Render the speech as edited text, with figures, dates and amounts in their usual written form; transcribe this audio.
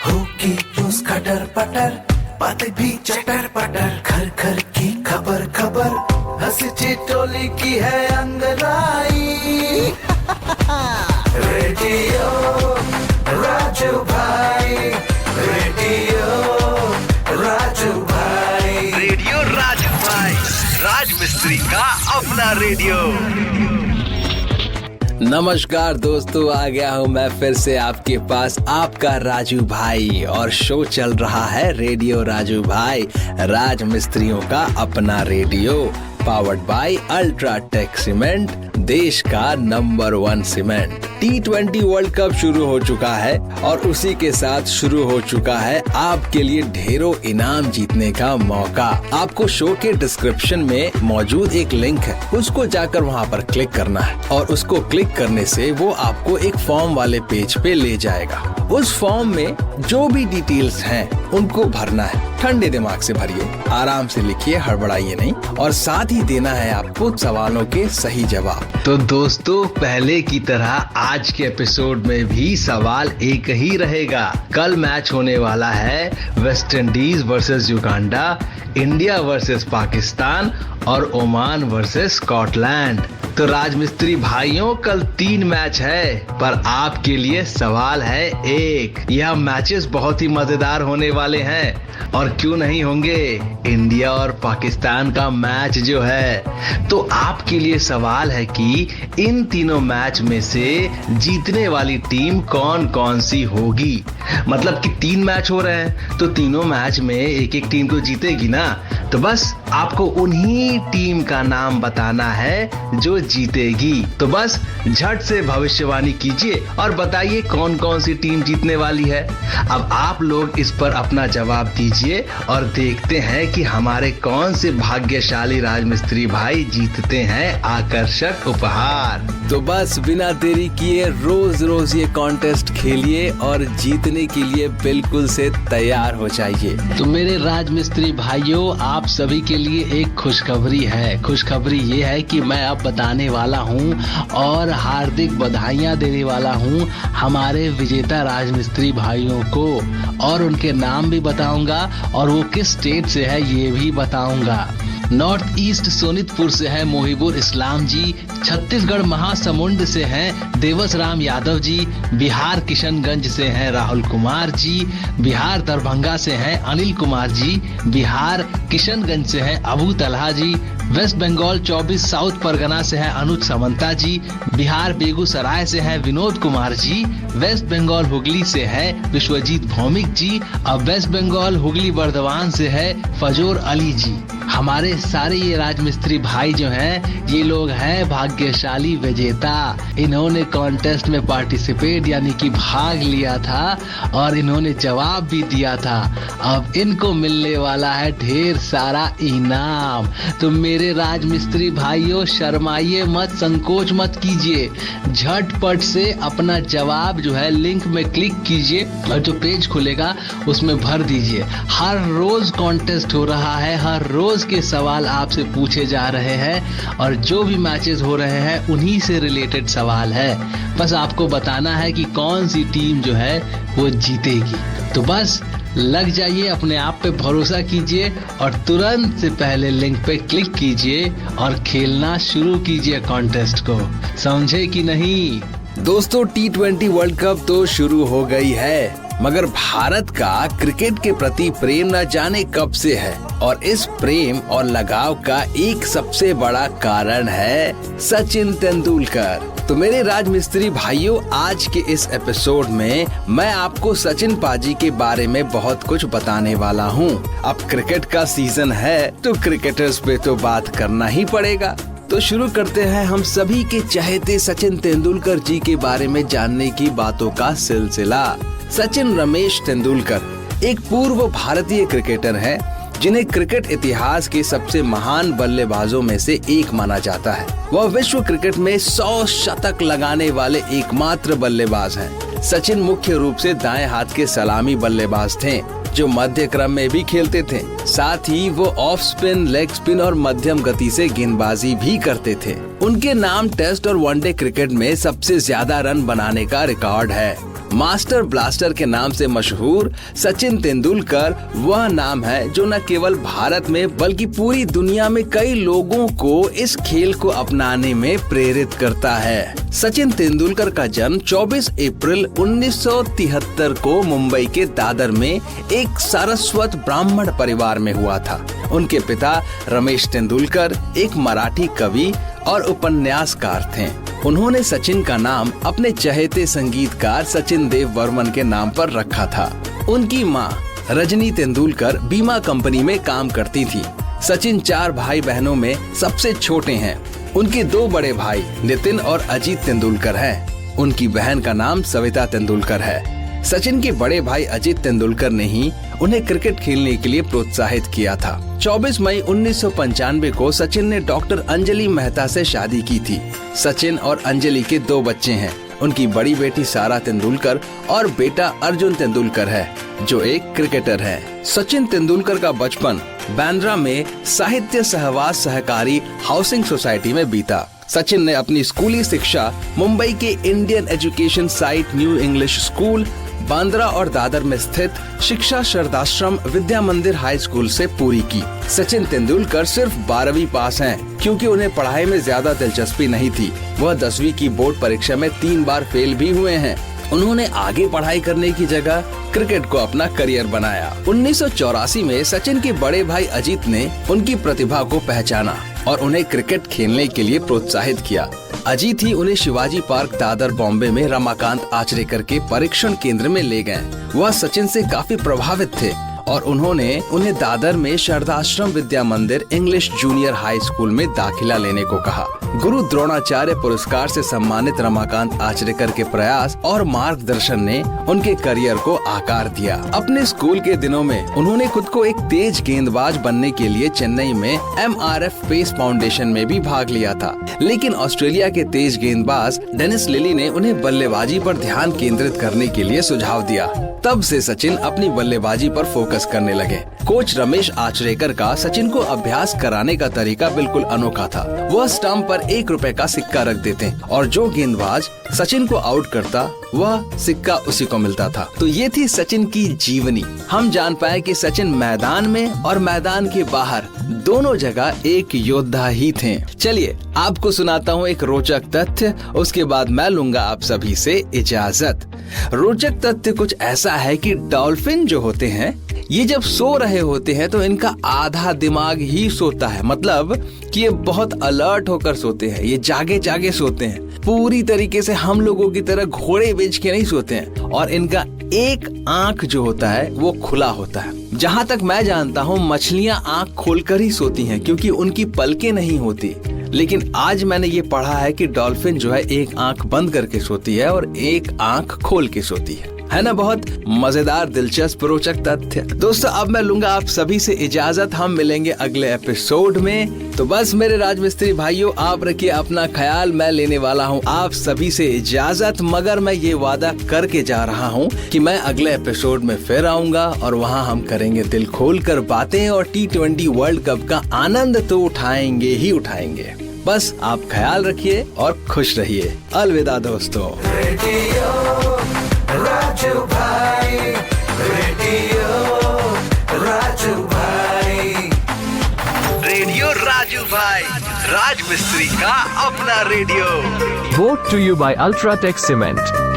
होगी रोज खटर पटर, बातें भी चटर पटर, घर घर की खबर खबर, हंसी ठिठोली की है अंगड़ाई। रेडियो राजू भाई, रेडियो राजू भाई, रेडियो राजू भाई, राज मिस्त्री का अपना रेडियो। नमस्कार दोस्तों, आ गया हूँ मैं फिर से आपके पास, आपका राजू भाई, और शो चल रहा है रेडियो राजू भाई, राज मिस्त्रियों का अपना radio, powered by UltraTech cement, देश का number 1 cement. T20 world cup शुरू हो चुका है और उसी के साथ शुरू हो चुका है आपके लिए ढेरों इनाम जीतने का मौका। आपको शो के डिस्क्रिप्शन में मौजूद एक लिंक है, उसको जाकर वहाँ पर क्लिक करना है और उसको क्लिक करने से वो आपको एक फॉर्म वाले पेज पे ले जाएगा। उस फॉर्म में जो भी डिटेल्स हैं उनको भरना है। ठंडे दिमाग से भरिए, आराम से लिखिए, हड़बड़ाइए नहीं, और साथ ही देना है आपको सवालों के सही जवाब। तो दोस्तों, पहले की तरह आज के एपिसोड में भी सवाल एक ही रहेगा। कल मैच होने वाला है West Indies versus Uganda, India versus Pakistan और ओमान वर्सेस स्कॉटलैंड। तो राजमिस्त्री भाइयों, कल 3 मैच है, पर आपके लिए सवाल है एक। यह मैचेस बहुत ही मजेदार होने वाले हैं, और क्यों नहीं होंगे, इंडिया और पाकिस्तान का मैच जो है। तो आपके लिए सवाल है कि इन तीनों मैच में से जीतने वाली टीम कौन कौन सी होगी। मतलब कि 3 मैच हो रहे हैं तो तीनों मैच में एक एक टीम तो जीतेगी ना। तो बस आपको उन्हीं टीम का नाम बताना है जो जीतेगी। तो बस झट से भविष्यवाणी कीजिए और बताइए कौन कौन सी टीम जीतने वाली है। अब आप लोग इस पर अपना जवाब दीजिए और देखते हैं कि हमारे कौन से भाग्यशाली राजमिस्त्री भाई जीतते हैं आकर्षक उपहार। तो बस बिना देरी किए रोज रोज ये कॉन्टेस्ट खेलिए और जीतने के लिए बिल्कुल से तैयार हो जाइए। तो मेरे राजमिस्त्री भाइयों, आप सभी के लिए एक खुशखबरी है। खुशखबरी ये है कि मैं अब बताने वाला हूँ और हार्दिक बधाइयाँ देने वाला हूँ हमारे विजेता राजमिस्त्री भाइयों को, और उनके नाम भी बताऊंगा और वो किस स्टेट से है ये भी बताऊंगा। नॉर्थ ईस्ट सोनितपुर से है मोहिबुर इस्लाम जी, छत्तीसगढ़ महासमुंद से हैं देवस राम यादव जी, बिहार किशनगंज से हैं राहुल कुमार जी, बिहार दरभंगा से हैं अनिल कुमार जी, बिहार किशनगंज से हैं अबू तलहा जी, वेस्ट बंगाल 24 साउथ परगना से है अनुज समंता जी, बिहार बेगूसराय से है विनोद कुमार जी, वेस्ट बंगाल हुगली से है विश्वजीत भौमिक जी, और वेस्ट बंगाल हुगली बर्दवान से है फजोर अली जी। हमारे सारे ये राजमिस्त्री भाई जो हैं, ये लोग हैं भाग्यशाली विजेता। इन्होंने कॉन्टेस्ट में पार्टिसिपेट यानी कि भाग लिया था और इन्होंने जवाब भी दिया था। अब इनको मिलने वाला है ढेर सारा इनाम। तो मेरे राजमिस्त्री भाइयों, शर्माइए मत, संकोच मत कीजिए, झटपट से अपना जवाब जो है लिंक में क्लिक कीजिए और जो पेज खुलेगा उसमें भर दीजिए। हर रोज कॉन्टेस्ट हो रहा है, हर रोज के सवाल आपसे पूछे जा रहे हैं और जो भी मैचेस हो रहे हैं उन्हीं से रिलेटेड सवाल है। बस आपको बताना है कि कौन सी टीम जो है वो जीतेगी। तो बस लग जाइए, अपने आप पे भरोसा कीजिए और तुरंत से पहले लिंक पे क्लिक कीजिए और खेलना शुरू कीजिए कॉन्टेस्ट को। समझे कि नहीं? दोस्तों, T20 वर्ल्ड कप तो शुरू हो गई है, मगर भारत का क्रिकेट के प्रति प्रेम न जाने कब से है, और इस प्रेम और लगाव का एक सबसे बड़ा कारण है सचिन तेंदुलकर। तो मेरे राजमिस्त्री भाइयों, आज के इस एपिसोड में मैं आपको सचिन पाजी के बारे में बहुत कुछ बताने वाला हूँ। अब क्रिकेट का सीजन है तो क्रिकेटर्स पे तो बात करना ही पड़ेगा। तो शुरू करते हैं हम सभी के चहेते सचिन तेंदुलकर जी के बारे में जानने की बातों का सिलसिला। सचिन रमेश तेंदुलकर एक पूर्व भारतीय क्रिकेटर हैं, जिन्हें क्रिकेट इतिहास के सबसे महान बल्लेबाजों में से एक माना जाता है। वह विश्व क्रिकेट में 100 शतक लगाने वाले एकमात्र बल्लेबाज हैं। सचिन मुख्य रूप से दाएं हाथ के सलामी बल्लेबाज थे, जो मध्य क्रम में भी खेलते थे। साथ ही वो ऑफ स्पिन, लेग स्पिन और मध्यम गति से गेंदबाजी भी करते थे। उनके नाम टेस्ट और वनडे क्रिकेट में सबसे ज्यादा रन बनाने का रिकॉर्ड है। मास्टर ब्लास्टर के नाम से मशहूर सचिन तेंदुलकर वह नाम है जो न केवल भारत में बल्कि पूरी दुनिया में कई लोगों को इस खेल को अपनाने में प्रेरित करता है। सचिन तेंदुलकर का जन्म 24 अप्रैल 1973 को मुंबई के दादर में एक सारस्वत ब्राह्मण परिवार में हुआ था। उनके पिता रमेश तेंदुलकर एक मराठी कवि और उपन्यासकार थे। उन्होंने सचिन का नाम अपने चहेते संगीतकार सचिन देव बर्मन के नाम पर रखा था। उनकी मां रजनी तेंदुलकर बीमा कंपनी में काम करती थी। सचिन 4 भाई बहनों में सबसे छोटे हैं। उनके 2 बड़े भाई नितिन और अजीत तेंदुलकर हैं। उनकी बहन का नाम सविता तेंदुलकर है। सचिन के बड़े भाई अजीत तेंदुलकर ने ही उन्हें क्रिकेट खेलने के लिए प्रोत्साहित किया था। 24 मई 1995 को सचिन ने डॉक्टर अंजलि मेहता से शादी की थी। सचिन और अंजलि के 2 बच्चे हैं। उनकी बड़ी बेटी सारा तेंदुलकर और बेटा अर्जुन तेंदुलकर है जो एक क्रिकेटर है। सचिन तेंदुलकर का बचपन बांद्रा में साहित्य सहवास सहकारी हाउसिंग सोसाइटी में बीता। सचिन ने अपनी स्कूली शिक्षा मुंबई के Indian education site new English school Bandra और दादर में स्थित शिक्षा शरदाश्रम विद्या मंदिर हाई स्कूल से पूरी की। सचिन तेंदुलकर सिर्फ 12वीं पास हैं क्योंकि उन्हें पढ़ाई में ज्यादा दिलचस्पी नहीं थी। वह 10वीं की बोर्ड परीक्षा में 3 बार फेल भी हुए हैं। उन्होंने आगे पढ़ाई करने की जगह क्रिकेट को अपना करियर बनाया। 1984 में सचिन के बड़े भाई अजीत ने उनकी प्रतिभा को पहचाना और उन्हें क्रिकेट खेलने के लिए प्रोत्साहित किया। अजीत ही उन्हें शिवाजी पार्क दादर बॉम्बे में रमाकांत आचरेकर के परीक्षण केंद्र में ले गए। वह सचिन से काफी प्रभावित थे और उन्होंने उन्हें दादर में शारदाश्रम विद्या मंदिर इंग्लिश जूनियर हाई स्कूल में दाखिला लेने को कहा। गुरु द्रोणाचार्य पुरस्कार से सम्मानित रमाकांत आचरेकर के प्रयास और मार्गदर्शन ने उनके करियर को आकार दिया। अपने स्कूल के दिनों में उन्होंने खुद को एक तेज गेंदबाज बनने के लिए चेन्नई में MRF पेस फाउंडेशन में भी भाग लिया था, लेकिन ऑस्ट्रेलिया के तेज गेंदबाज डेनिस लिली ने उन्हें बल्लेबाजी पर ध्यान केंद्रित करने के लिए सुझाव दिया। तब से सचिन अपनी बल्लेबाजी पर फोकस करने लगे। कोच रमेश आचरेकर का सचिन को अभ्यास कराने का तरीका बिल्कुल अनोखा था। वह स्टंप पर 1 रुपए का सिक्का रख देते और जो गेंदबाज सचिन को आउट करता वह सिक्का उसी को मिलता था। तो ये थी सचिन की जीवनी। हम जान पाए कि सचिन मैदान में और मैदान के बाहर दोनों जगह एक योद्धा ही थे। चलिए आपको सुनाता हूँ एक रोचक तथ्य, उसके बाद मैं लूंगा आप सभी से इजाजत। रोचक तथ्य कुछ ऐसा है कि डॉल्फिन जो होते हैं ये जब सो रहे होते हैं तो इनका आधा दिमाग ही सोता है। मतलब कि ये बहुत अलर्ट होकर सोते हैं, ये जागे जागे सोते हैं। पूरी तरीके से हम लोगों की तरह घोड़े बेच के नहीं सोते हैं और इनका एक आंख जो होता है वो खुला होता है। जहाँ तक मैं जानता हूँ मछलियाँ आंख खोलकर ही सोती हैं क्योंकि उनकी पलकें नहीं होती। लेकिन आज मैंने ये पढ़ा है कि डॉल्फिन जो है एक आंख बंद करके सोती है और एक आंख खोल के सोती है ना। बहुत मजेदार दिलचस्प रोचक तथ्य। दोस्तों अब मैं लूंगा आप सभी से इजाजत। हम मिलेंगे अगले एपिसोड में। तो बस मेरे राजमिस्त्री भाइयों, आप रखिए अपना ख्याल। मैं लेने वाला हूं आप सभी से इजाजत, मगर मैं ये वादा करके जा रहा हूं कि मैं अगले एपिसोड में फिर आऊंगा और वहां हम करेंगे दिल खोल कर बातें और T20 वर्ल्ड कप का आनंद तो उठाएंगे ही उठाएंगे। बस आप ख्याल रखिए और खुश रहिए। अलविदा दोस्तों। राजू भाई, रेडियो राजू भाई, रेडियो राजू भाई, राज मिस्त्री का अपना radio. Brought to you by Ultratech Cement.